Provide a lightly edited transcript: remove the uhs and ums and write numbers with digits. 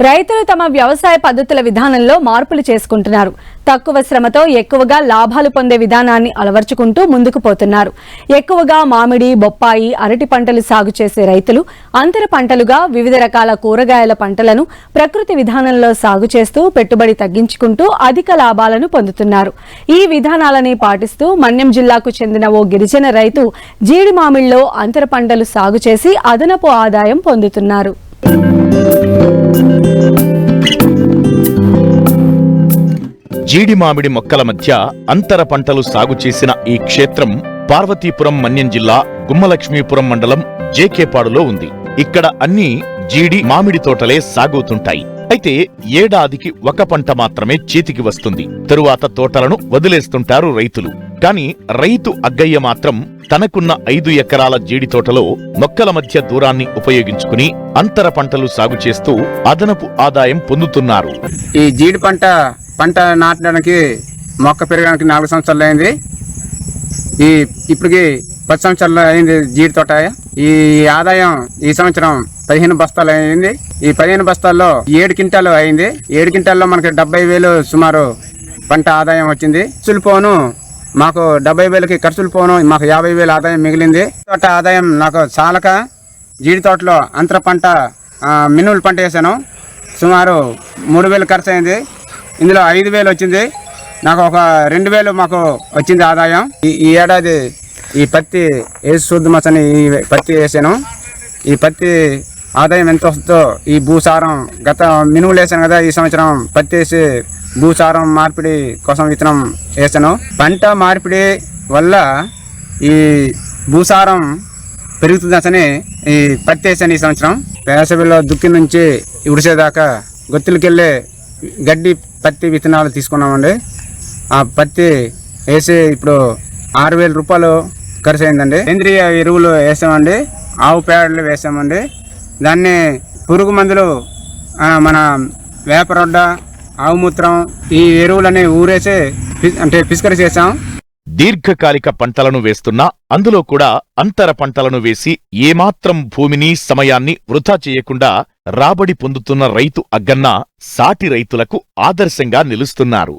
రైతులు తమ వ్యవసాయ పద్ధతుల విధానంలో మార్పులు చేసుకుంటున్నారు. తక్కువ శ్రమతో ఎక్కువగా లాభాలు పొందే విధానాన్ని అలవర్చుకుంటూ ముందుకు పోతున్నారు. ఎక్కువగా మామిడి, బొప్పాయి, అరటి పంటలు సాగు చేసే రైతులు అంతర పంటలుగా వివిధ రకాల కూరగాయల పంటలను ప్రకృతి విధానంలో సాగు చేస్తూ పెట్టుబడి తగ్గించుకుంటూ అధిక లాభాలను పొందుతున్నారు. ఈ విధానాలని పాటిస్తూ మన్యం జిల్లాకు చెందిన ఓ గిరిజన రైతు జీడి మామిడిలో అంతర పంటలు సాగు చేసి అదనపు ఆదాయం పొందుతున్నారు. జీడి మామిడి మొక్కల మధ్య అంతర పంటలు సాగు చేసిన ఈ క్షేత్రం పార్వతీపురం మన్యం జిల్లా గుమ్మలక్ష్మీపురం మండలం జేకేపాడులో ఉంది. ఇక్కడ అన్ని జీడి మామిడి తోటలే సాగుతుంటాయి. అయితే ఏడాదికి ఒక పంట మాత్రమే చేతికి వస్తుంది. తరువాత తోటలను వదిలేస్తుంటారు రైతులు. కాని రైతు అగ్గయ్య మాత్రం తనకున్న 5 ఎకరాల జీడి తోటలో మొక్కల మధ్య దూరాన్ని ఉపయోగించుకుని అంతర పంటలు సాగు చేస్తూ అదనపు ఆదాయం పొందుతున్నారు. ఈ జీడి పంట నాటడానికి మొక్క పెరగడానికి 4 సంవత్సరాలు అయింది. ఇప్పటికి 10 సంవత్సరాలు అయింది జీడి తోట. ఈ ఆదాయం ఈ సంవత్సరం 15 బస్తాలు అయింది. ఈ 15 బస్తాల్లో 7 క్వింటాలు అయింది. 7 క్వింటాల్లో మనకి 70,000 సుమారు పంట ఆదాయం వచ్చింది. ఖర్చులు పోను మాకు 70,000కి ఖర్చులు పోను మాకు 50,000 ఆదాయం మిగిలింది. తోట ఆదాయం నాకు చాలక జీడి తోటలో అంతర పంట మినుములు పంట వేసాను. సుమారు 3,000 ఖర్చు అయింది. ఇందులో 5,000 వచ్చింది. నాకు ఒక 2,000 మాకు వచ్చింది ఆదాయం. ఈ ఏడాది ఈ పత్తి వేసి చూద్దామని ఈ పత్తి వేసాను. ఈ పత్తి ఆదాయం ఎంత వస్తుందో ఈ భూసారం గత మినుములు వేసాను కదా, ఈ సంవత్సరం పత్తి వేసి భూసారం మార్పిడి కోసం విత్తనం వేసాను. పంట మార్పిడి వల్ల ఈ భూసారం పెరుగుతుందని ఈ పత్తి వేసాను. ఈ సంవత్సరం వేసవిలో దుక్కి నుంచి ఉడిసేదాకా గొత్తులకెళ్ళి గడ్డి పత్తి విత్తనాలు తీసుకున్నామండి. ఆ పత్తి వేసి ఇప్పుడు 6,000 రూపాయలు ఖర్చు అయిందండి. సేంద్రియ ఎరువులు వేసామండి, ఆవు పేడలు వేసామండి. దాన్ని పురుగు మందులు మన వేపరొడ్డ, ఆవు మూత్రం ఈ ఎరువులని ఊరేసి పిచికారీ చేసాం. దీర్ఘకాలిక పంటలను వేస్తున్నా అందులో కూడా అంతర పంటలను వేసి ఏమాత్రం భూమిని సమయాన్ని వృధా చేయకుండా రాబడి పొందుతున్న రైతు అగ్గన్న సాటి రైతులకు ఆదర్శంగా నిలుస్తున్నారు.